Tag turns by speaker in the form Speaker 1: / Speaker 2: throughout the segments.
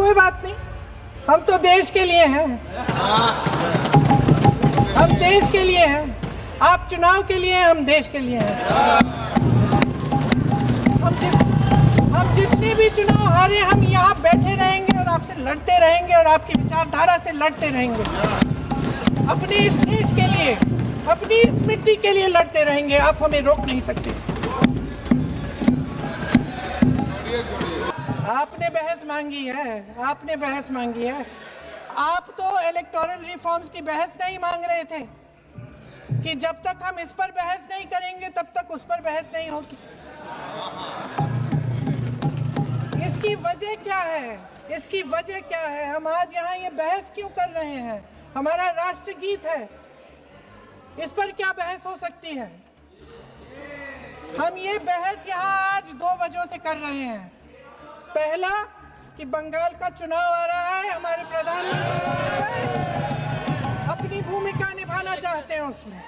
Speaker 1: कोई बात नहीं, हम तो देश के लिए हैं, हम देश के लिए हैं। आप चुनाव के लिए हैं, हम देश के लिए हैं। हम जितने भी चुनाव हारे, हम यहाँ बैठे रहेंगे और आपसे लड़ते रहेंगे और आपकी विचारधारा से लड़ते रहेंगे। अपने इस देश के लिए, अपनी इस मिट्टी के लिए लड़ते रहेंगे। आप हमें रोक नहीं सकते। आपने बहस मांगी है, आपने बहस मांगी है। आप तो इलेक्टोरल रिफॉर्म्स की बहस नहीं मांग रहे थे कि जब तक हम इस पर बहस नहीं करेंगे तब तक उस पर बहस नहीं होगी। इसकी वजह क्या है? इसकी वजह क्या है? हम आज यहाँ ये बहस क्यों कर रहे हैं? हमारा राष्ट्रगीत है, इस पर क्या बहस हो सकती है? हम ये बहस यहाँ आज दो वजहों से कर रहे हैं। पहला कि बंगाल का चुनाव आ रहा है, हमारे प्रधानमंत्री अपनी भूमिका निभाना चाहते हैं उसमें।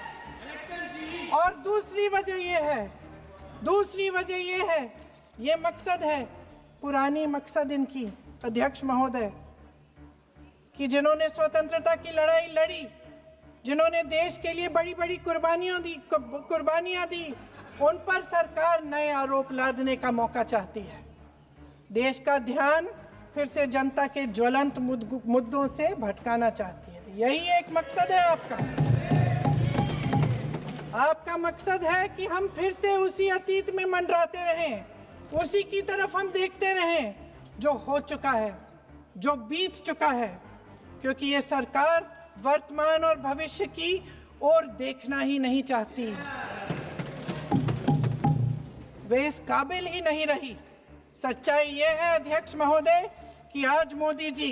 Speaker 1: और दूसरी वजह ये है, ये मकसद है, पुरानी मकसद इनकी अध्यक्ष महोदय, कि जिन्होंने स्वतंत्रता की लड़ाई लड़ी, जिन्होंने देश के लिए बड़ी बड़ी कुर्बानियां दी, उन पर सरकार नए आरोप लादने का मौका चाहती है। देश का ध्यान फिर से जनता के ज्वलंत मुद्दों से भटकाना चाहती है। यही एक मकसद है आपका। आपका मकसद है कि हम फिर से उसी अतीत में मंडराते रहें, उसी की तरफ हम देखते रहें जो हो चुका है, जो बीत चुका है, क्योंकि ये सरकार वर्तमान और भविष्य की ओर देखना ही नहीं चाहती। वे इस काबिल ही नहीं रही। सच्चाई ये है अध्यक्ष महोदय कि आज मोदी जी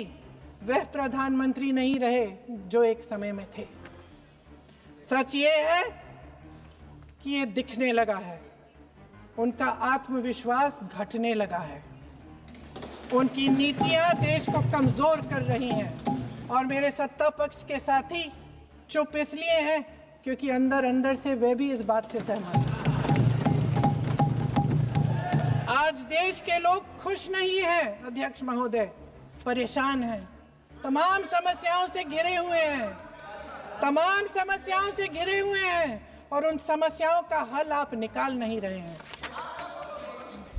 Speaker 1: वह प्रधानमंत्री नहीं रहे जो एक समय में थे। सच ये है कि ये दिखने लगा है, उनका आत्मविश्वास घटने लगा है, उनकी नीतियां देश को कमजोर कर रही हैं। और मेरे सत्ता पक्ष के साथी चुप इसलिए हैं क्योंकि अंदर अंदर से वे भी इस बात से सहमत हैं। आज देश के लोग खुश नहीं हैं अध्यक्ष महोदय, परेशान हैं, तमाम समस्याओं से घिरे हुए हैं, तमाम समस्याओं से घिरे हुए हैं, और उन समस्याओं का हल आप निकाल नहीं रहे हैं।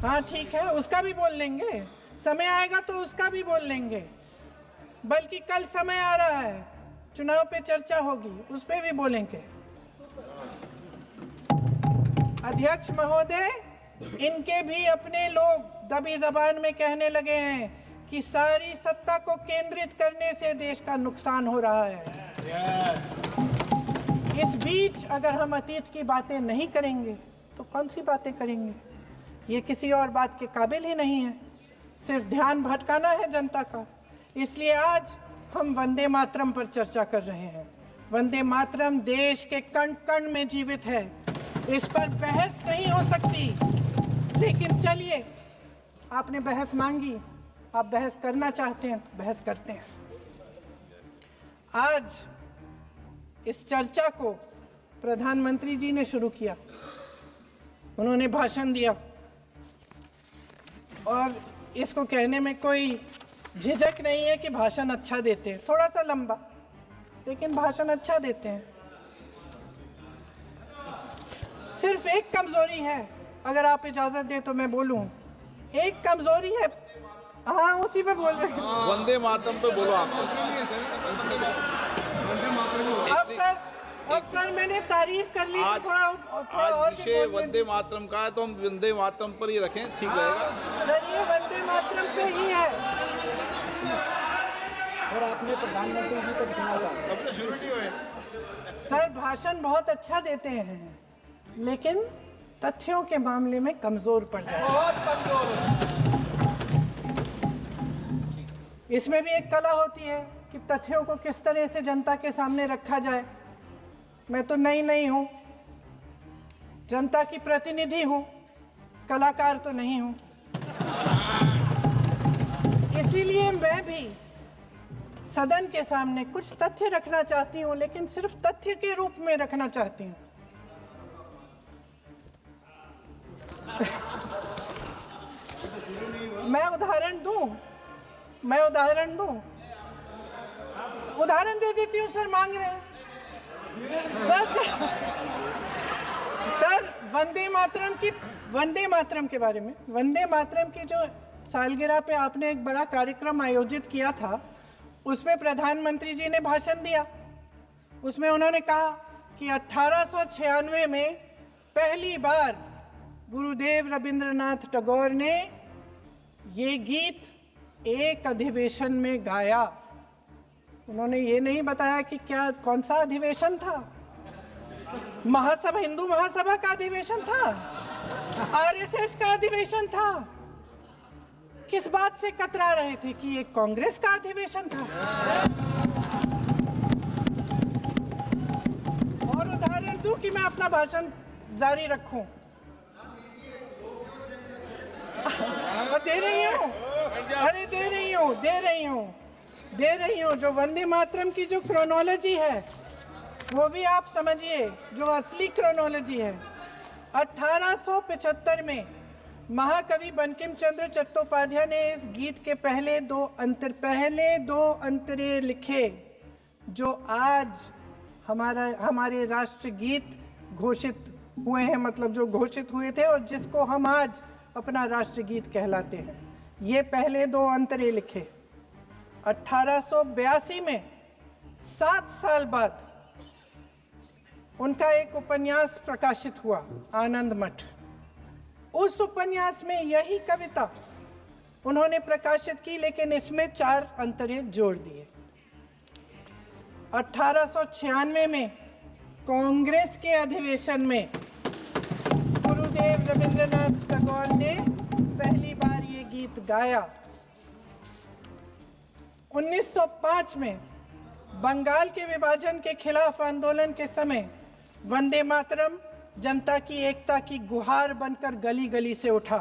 Speaker 1: हाँ ठीक है, उसका भी बोल लेंगे, समय आएगा तो उसका भी बोल लेंगे। बल्कि कल समय आ रहा है, चुनाव पे चर्चा होगी, उस पे भी बोलेंगे। अध्यक्ष महोदय, इनके भी अपने लोग दबी जबान में कहने लगे हैं कि सारी सत्ता को केंद्रित करने से देश का नुकसान हो रहा है। इस बीच अगर हम अतीत की बातें नहीं करेंगे तो कौन सी बातें करेंगे? ये किसी और बात के काबिल ही नहीं है, सिर्फ ध्यान भटकाना है जनता का। इसलिए आज हम वंदे मातरम पर चर्चा कर रहे हैं। वंदे मातरम देश के कण कण में जीवित है, इस पर बहस नहीं हो सकती। लेकिन चलिए, आपने बहस मांगी, आप बहस करना चाहते हैं, बहस करते हैं। आज इस चर्चा को प्रधानमंत्री जी ने शुरू किया, उन्होंने भाषण दिया, और इसको कहने में कोई झिझक नहीं है कि भाषण अच्छा देते हैं, थोड़ा सा लंबा, लेकिन भाषण अच्छा देते हैं। सिर्फ एक कमजोरी है, अगर आप इजाजत दें तो मैं बोलूं, एक कमजोरी है। हाँ, उसी पे बोल रहे हैं,
Speaker 2: वंदे मातरम पे बोलो आप।
Speaker 1: अब सर मैंने तारीफ कर ली, थोड़ा और
Speaker 2: विषय वंदे मातरम का है तो हम वंदे मातरम पर ही रखें, ठीक रहेगा।
Speaker 1: सर ये वंदे मातरम पे ही है।
Speaker 3: सर आपने प्रधानमंत्री जी को सुना था,
Speaker 2: अब तो शुरू नहीं हुए।
Speaker 1: सर भाषण बहुत अच्छा देते हैं, लेकिन तथ्यों के मामले में कमजोर पड़ जाते हैं, बहुत कमजोर। इसमें भी एक कला होती है कि तथ्यों को किस तरह से जनता के सामने रखा जाए। मैं तो नहीं हूं, जनता की प्रतिनिधि हूं, कलाकार तो नहीं हूं। इसीलिए मैं भी सदन के सामने कुछ तथ्य रखना चाहती हूं, लेकिन सिर्फ तथ्य के रूप में रखना चाहती हूं। मैं उदाहरण दूं, मैं उदाहरण दूं? उदाहरण दे देती हूँ सर, मांग रहे हैं सर वंदे मातरम के बारे में, वंदे मातरम की जो सालगिरह पे आपने एक बड़ा कार्यक्रम आयोजित किया था, उसमें प्रधानमंत्री जी ने भाषण दिया। उसमें उन्होंने कहा कि 1896 में पहली बार गुरुदेव रविंद्रनाथ टैगोर ने ये गीत एक अधिवेशन में गाया। उन्होंने ये नहीं बताया कि क्या कौन सा अधिवेशन था। महासभा, हिंदू महासभा का अधिवेशन था, आरएसएस का अधिवेशन था। किस बात से कतरा रहे थे कि ये कांग्रेस का अधिवेशन था? और उदाहरण दूं कि मैं अपना भाषण जारी रखूं? दे रही हूं। जो वंदे मातरम की जो क्रोनोलॉजी है वो भी आप समझिए, जो असली क्रोनोलॉजी है। 1875 में महाकवि बंकिम चंद्र चट्टोपाध्याय ने इस गीत के पहले दो अंतरे लिखे, जो आज हमारे राष्ट्रगीत घोषित हुए हैं, मतलब जो घोषित हुए थे और जिसको हम आज अपना राष्ट्रगीत कहलाते हैं। ये पहले दो अंतरे लिखे 1882 में। 7 साल बाद उनका एक उपन्यास प्रकाशित हुआ, आनंद मठ। उस उपन्यास में यही कविता उन्होंने प्रकाशित की, लेकिन इसमें 4 अंतरे जोड़ दिए। 1896 में कांग्रेस के अधिवेशन में गुरुदेव रविंद्रनाथ टैगोर ने पहली बार ये गीत गाया। 1905 में बंगाल के विभाजन के खिलाफ आंदोलन के समय वंदे मातरम जनता की एकता की गुहार बनकर गली गली से उठा।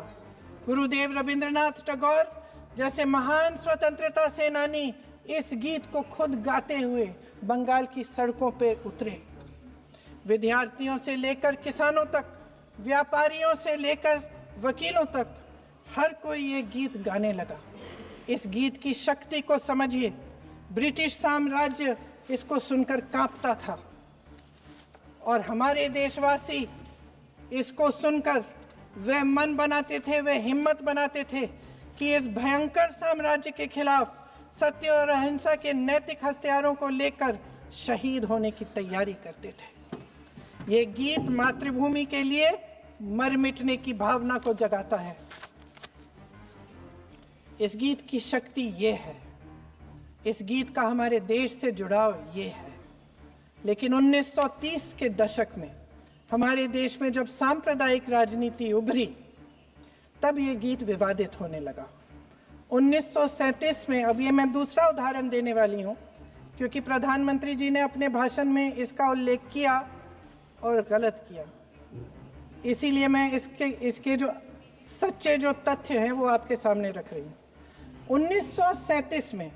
Speaker 1: गुरुदेव रविंद्रनाथ टैगोर जैसे महान स्वतंत्रता सेनानी इस गीत को खुद गाते हुए बंगाल की सड़कों पर उतरे। विद्यार्थियों से लेकर किसानों तक, व्यापारियों से लेकर वकीलों तक, हर कोई ये गीत गाने लगा। इस गीत की शक्ति को समझिए। ब्रिटिश साम्राज्य इसको सुनकर कांपता था और हमारे देशवासी इसको सुनकर वे मन बनाते थे, वे हिम्मत बनाते थे कि इस भयंकर साम्राज्य के खिलाफ सत्य और अहिंसा के नैतिक हथियारों को लेकर शहीद होने की तैयारी करते थे। ये गीत मातृभूमि के लिए मर मिटने की भावना को जगाता है। इस गीत की शक्ति ये है, इस गीत का हमारे देश से जुड़ाव ये है। लेकिन 1930 के दशक में हमारे देश में जब सांप्रदायिक राजनीति उभरी, तब ये गीत विवादित होने लगा। 1937 में, अब ये मैं दूसरा उदाहरण देने वाली हूँ क्योंकि प्रधानमंत्री जी ने अपने भाषण में इसका उल्लेख किया और गलत किया, इसीलिए मैं इसके जो सच्चे जो तथ्य हैं वो आपके सामने रख रही हूँ। 1937 में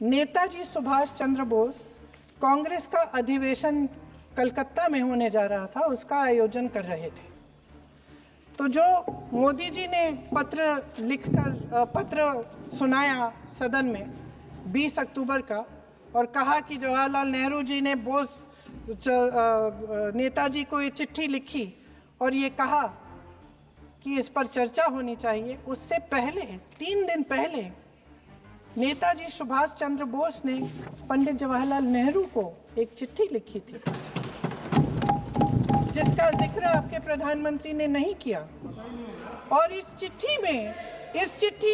Speaker 1: नेताजी सुभाष चंद्र बोस कांग्रेस का अधिवेशन कलकत्ता में होने जा रहा था, उसका आयोजन कर रहे थे। तो जो मोदी जी ने पत्र सुनाया सदन में 20 अक्टूबर का और कहा कि जवाहरलाल नेहरू जी ने नेताजी को ये चिट्ठी लिखी और ये कहा कि इस पर चर्चा होनी चाहिए, उससे पहले 3 दिन पहले नेताजी सुभाष चंद्र बोस ने पंडित जवाहरलाल नेहरू को एक चिट्ठी लिखी थी, जिसका जिक्र आपके प्रधानमंत्री ने नहीं किया। और इस चिट्ठी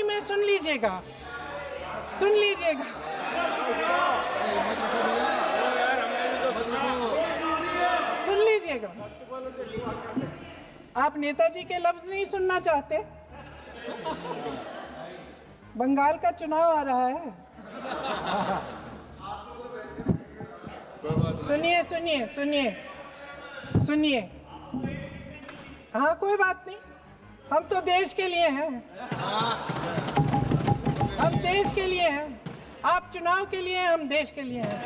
Speaker 1: में सुन लीजिएगा, आप नेताजी के लफ्ज नहीं सुनना चाहते? बंगाल का चुनाव आ रहा है। सुनिए। हाँ, कोई बात नहीं, हम तो देश के लिए हैं। हम देश के लिए हैं। आप चुनाव के लिए हैं, हम देश के लिए हैं।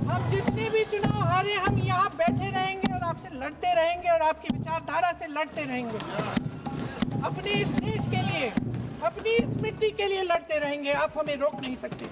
Speaker 1: हम जितने भी चुनाव हारे, हम यहाँ बैठे रहेंगे और आपसे लड़ते रहेंगे और आपकी विचारधारा से लड़ते रहेंगे। अपने इस देश के लिए, अपनी इस मिट्टी के लिए लड़ते रहेंगे। आप हमें रोक नहीं सकते।